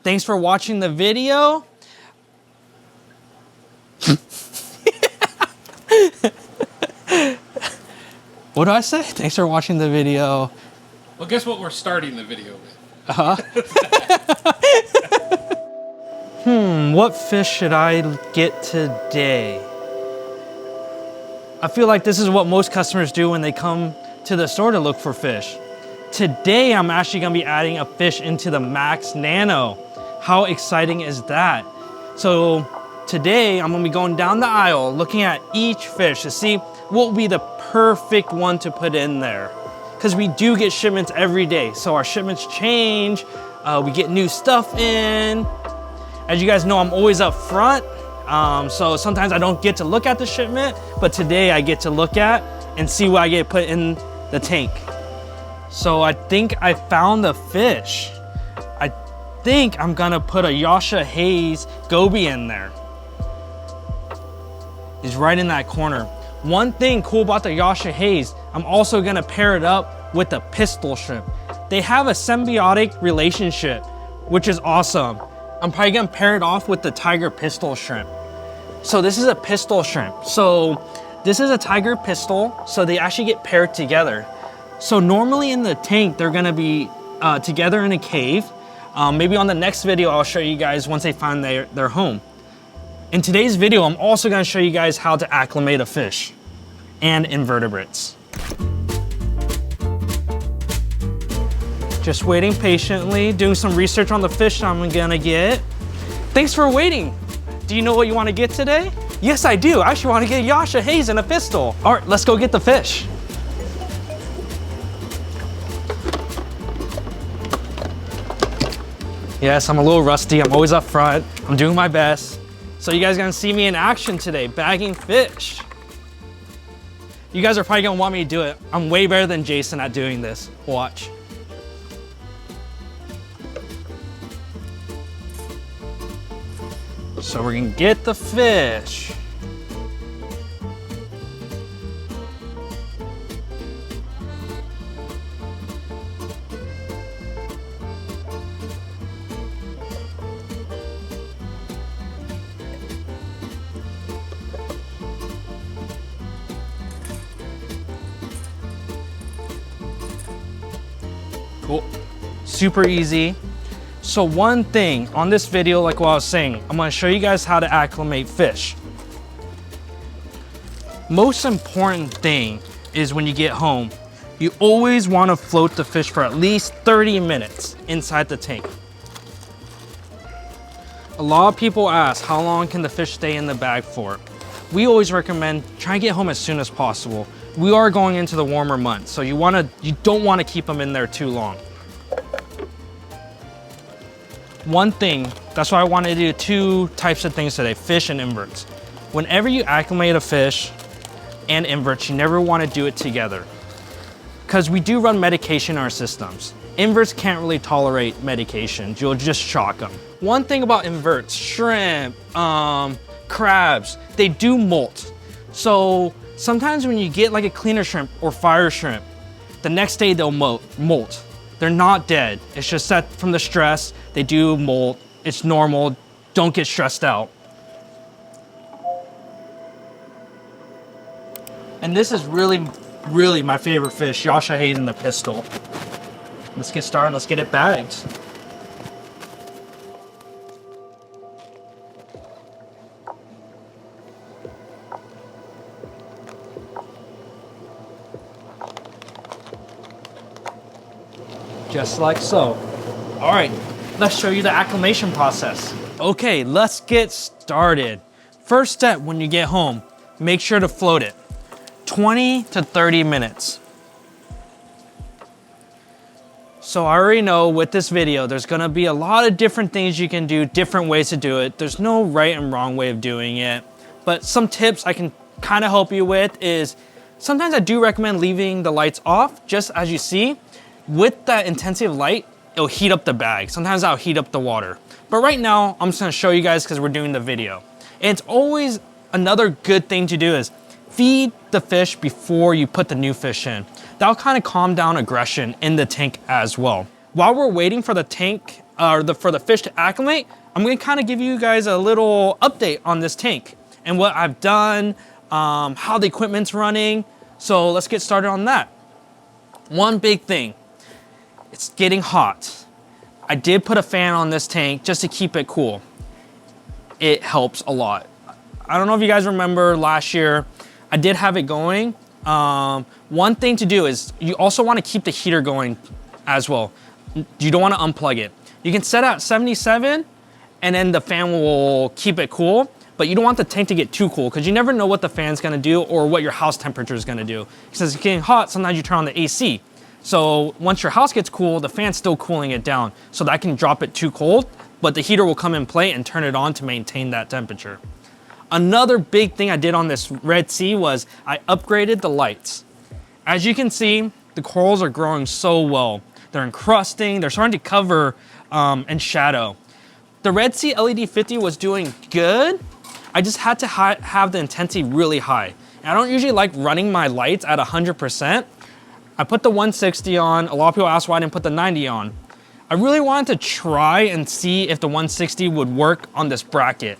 Thanks for watching the video. What do I say? Thanks for watching the video. Well, guess what we're starting the video with? What fish should I get today? I feel like this is what most customers do when they come to the store to look for fish. Today, I'm actually gonna be adding a fish into the Max Nano. How exciting is that? So today, I'm gonna be going down the aisle, looking at each fish to see what will be the perfect one to put in there. Because we do get shipments every day. So our shipments change, we get new stuff in. As you guys know, I'm always up front. So sometimes I don't get to look at the shipment, but today I get to look at and see what I get put in the tank. So I think I found the fish. I think I'm gonna put a Yasha Hayes goby in there. He's right in that corner. One thing cool about the Yasha Hayes, I'm also gonna pair it up with the pistol shrimp. They have a symbiotic relationship, which is awesome. I'm probably gonna pair it off with the tiger pistol shrimp. So this is a pistol shrimp. So this is a tiger pistol, so they actually get paired together. So normally in the tank, they're gonna be together in a cave. Maybe on the next video, I'll show you guys once they find their home. In today's video, I'm also gonna show you guys how to acclimate a fish and invertebrates. Just waiting patiently, doing some research on the fish I'm gonna get. Thanks for waiting. Do you know what you wanna get today? Yes, I do. I actually wanna get Yasha Hayes and a pistol. All right, let's go get the fish. Yes, I'm a little rusty. I'm always up front. I'm doing my best. So you guys are gonna see me in action today, bagging fish. You guys are probably gonna want me to do it. I'm way better than Jason at doing this. Watch. So we're gonna get the fish. Cool, super easy. So one thing on this video, like what I was saying, I'm gonna show you guys how to acclimate fish. Most important thing is when you get home, you always wanna float the fish for at least 30 minutes inside the tank. A lot of people ask, how long can the fish stay in the bag for? We always recommend try and get home as soon as possible. We are going into the warmer months, so you don't wanna keep them in there too long. One thing, that's why I wanted to do two types of things today, fish and inverts. Whenever you acclimate a fish and inverts, you never want to do it together because we do run medication in our systems. Inverts can't really tolerate medication. You'll just shock them. One thing about inverts, shrimp, crabs, they do molt. So sometimes when you get like a cleaner shrimp or fire shrimp, the next day they'll molt. They're not dead. It's just that from the stress, they do molt. It's normal. Don't get stressed out. And this is really, really my favorite fish, Yasha Hayes and the pistol. Let's get started. Let's get it bagged. Just like so. All right, let's show you the acclimation process. Okay, let's get started. First step when you get home, make sure to float it. 20 to 30 minutes. So I already know with this video, there's gonna be a lot of different things you can do, different ways to do it. There's no right and wrong way of doing it. But some tips I can kind of help you with is, sometimes I do recommend leaving the lights off, just as you see. With that intensity of light, it'll heat up the bag. Sometimes I'll heat up the water. But right now, I'm just gonna show you guys because we're doing the video. And it's always another good thing to do is feed the fish before you put the new fish in. That'll kind of calm down aggression in the tank as well. While we're waiting for the tank for the fish to acclimate, I'm gonna kind of give you guys a little update on this tank and what I've done, how the equipment's running. So let's get started on that. One big thing, it's getting hot. I did put a fan on this tank just to keep it cool. It helps a lot. I don't know if you guys remember last year, I did have it going. One thing to do is you also want to keep the heater going as well. You don't want to unplug it. You can set at 77 and then the fan will keep it cool, but you don't want the tank to get too cool because you never know what the fan's going to do or what your house temperature is going to do. Since it's getting hot, sometimes you turn on the AC. So once your house gets cool, the fan's still cooling it down. So that can drop it too cold, but the heater will come in play and turn it on to maintain that temperature. Another big thing I did on this Red Sea was I upgraded the lights. As you can see, the corals are growing so well. They're encrusting, they're starting to cover and shadow. The Red Sea LED 50 was doing good. I just had to have the intensity really high. And I don't usually like running my lights at 100%. I put the 160 on. A lot of people ask why I didn't put the 90 on. I really wanted to try and see if the 160 would work on this bracket,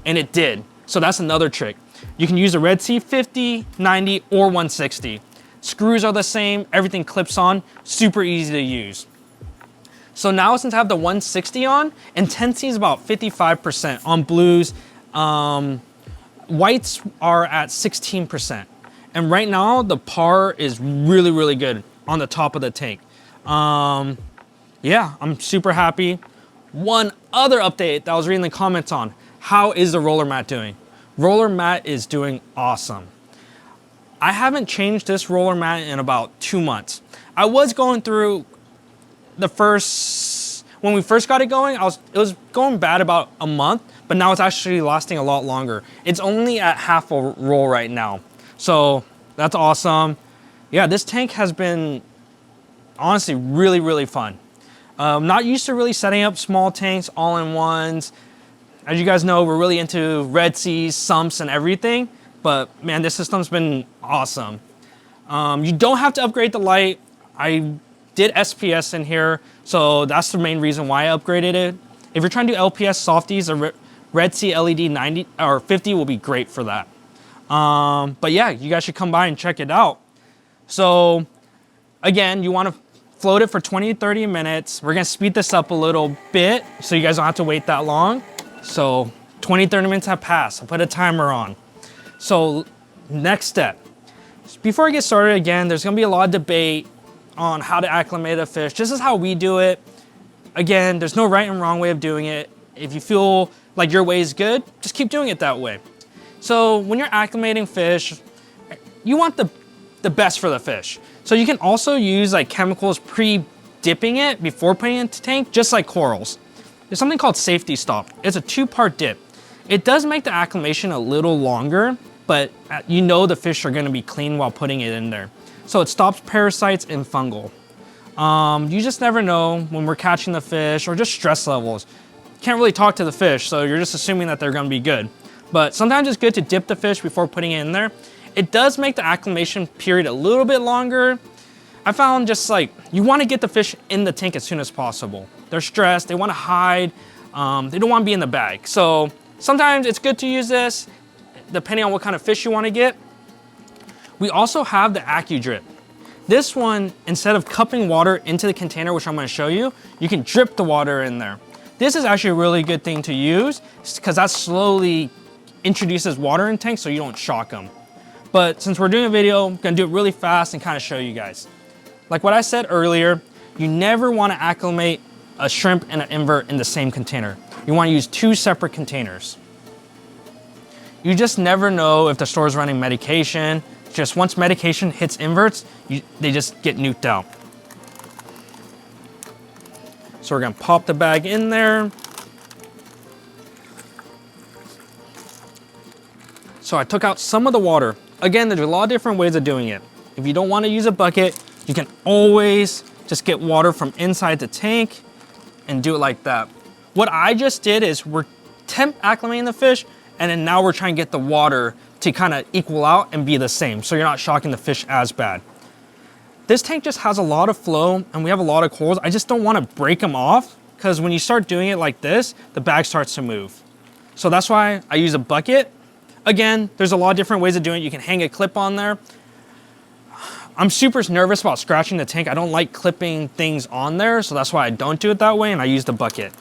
and it did. So that's another trick. You can use a Red Sea 50, 90, or 160. Screws are the same, everything clips on, super easy to use. So now since I have the 160 on, intensity is about 55% on blues. Whites are at 16%. And right now the par is really, really good on the top of the tank. Yeah, I'm super happy. One other update that I was reading the comments on, how is the roller mat doing? Roller mat is doing awesome. I haven't changed this roller mat in about 2 months. I was going through when we first got it going, it was going bad about a month, but now it's actually lasting a lot longer. It's only at half a roll right now. So that's awesome. Yeah, this tank has been honestly really, really fun. Not used to really setting up small tanks, all-in-ones. As you guys know, we're really into Red Seas, sumps, and everything. But man, this system's been awesome. You don't have to upgrade the light. I did SPS in here, so that's the main reason why I upgraded it. If you're trying to do LPS softies, a Red Sea LED 90 or 50 will be great for that. But yeah, you guys should come by and check it out. So again, you want to float it for 20 to 30 minutes. We're gonna speed this up a little bit so you guys don't have to wait that long. So 20, 30 minutes have passed. I'll put a timer on. So next step, before I get started again, there's gonna be a lot of debate on how to acclimate a fish. This is how we do it. Again, there's no right and wrong way of doing it. If you feel like your way is good, just keep doing it that way. So when you're acclimating fish, you want the best for the fish. So you can also use like chemicals pre-dipping it before putting it into tank, just like corals. There's something called safety stop. It's a 2-part dip. It does make the acclimation a little longer, but you know the fish are gonna be clean while putting it in there. So it stops parasites and fungal. You just never know when we're catching the fish or just stress levels. Can't really talk to the fish, so you're just assuming that they're gonna be good. But sometimes it's good to dip the fish before putting it in there. It does make the acclimation period a little bit longer. I found just like, you wanna get the fish in the tank as soon as possible. They're stressed, they wanna hide, they don't wanna be in the bag. So sometimes it's good to use this, depending on what kind of fish you wanna get. We also have the AccuDrip. This one, instead of cupping water into the container, which I'm gonna show you, you can drip the water in there. This is actually a really good thing to use because that slowly introduces water in tanks so you don't shock them. But since we're doing a video, I'm gonna do it really fast and kind of show you guys. Like what I said earlier, you never wanna acclimate a shrimp and an invert in the same container. You wanna use 2 separate containers. You just never know if the store is running medication. Just once medication hits inverts, they just get nuked out. So we're gonna pop the bag in there. So I took out some of the water. Again, there's a lot of different ways of doing it. If you don't wanna use a bucket, you can always just get water from inside the tank and do it like that. What I just did is we're temp acclimating the fish, and then now we're trying to get the water to kind of equal out and be the same, so you're not shocking the fish as bad. This tank just has a lot of flow and we have a lot of corals. I just don't want to break them off because when you start doing it like this, the bag starts to move. So that's why I use a bucket. Again, there's a lot of different ways of doing it. You can hang a clip on there. I'm super nervous about scratching the tank. I don't like clipping things on there, so that's why I don't do it that way, and I use the bucket.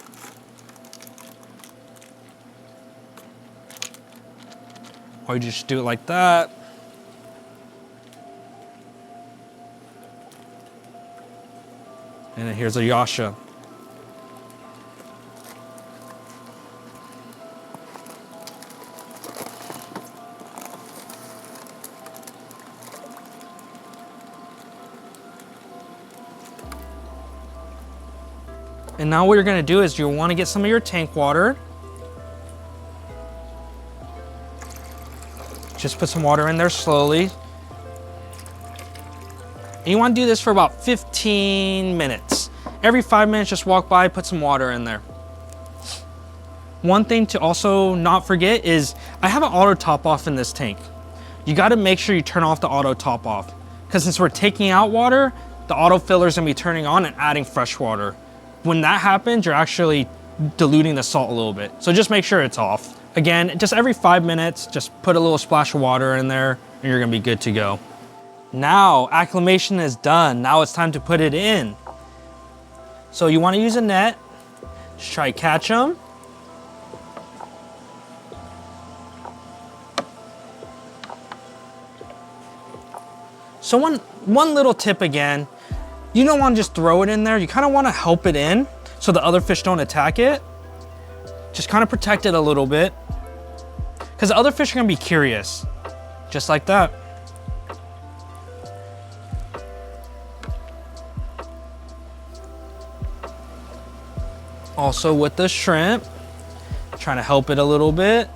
Or you just do it like that. And then here's a Yasha. And now what you're gonna do is you wanna get some of your tank water. Just put some water in there slowly. And you wanna do this for about 15 minutes. Every 5 minutes, just walk by, put some water in there. One thing to also not forget is I have an auto top off in this tank. You gotta make sure you turn off the auto top off, because since we're taking out water, the auto filler is gonna be turning on and adding fresh water. When that happens, you're actually diluting the salt a little bit. So just make sure it's off. Again, just every 5 minutes, just put a little splash of water in there and you're gonna be good to go. Now, acclimation is done. Now it's time to put it in. So you wanna use a net, just try to catch them. So one little tip again, you don't want to just throw it in there. You kind of want to help it in so the other fish don't attack it. Just kind of protect it a little bit, because the other fish are going to be curious, just like that. Also with the shrimp, trying to help it a little bit.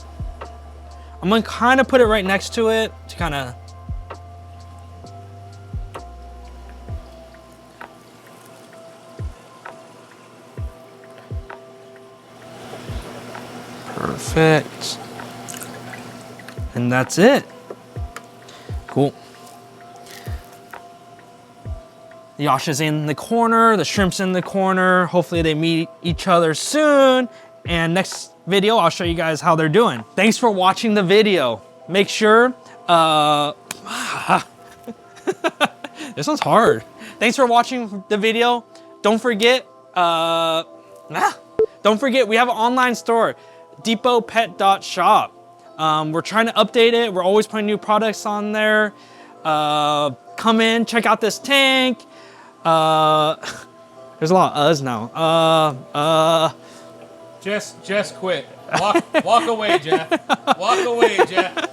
I'm going to kind of put it right next to it to kind of perfect. And that's it. Cool. The Yasha's in the corner, the shrimp's in the corner. Hopefully they meet each other soon. And next video, I'll show you guys how they're doing. Thanks for watching the video. Make sure, this one's hard. Thanks for watching the video. Don't forget, don't forget we have an online store, depotpet.shop. We're trying to update it. We're always putting new products on there. Come in, check out this tank. There's a lot of us now. Just quit. Walk away, Jeff. Walk away, Jeff.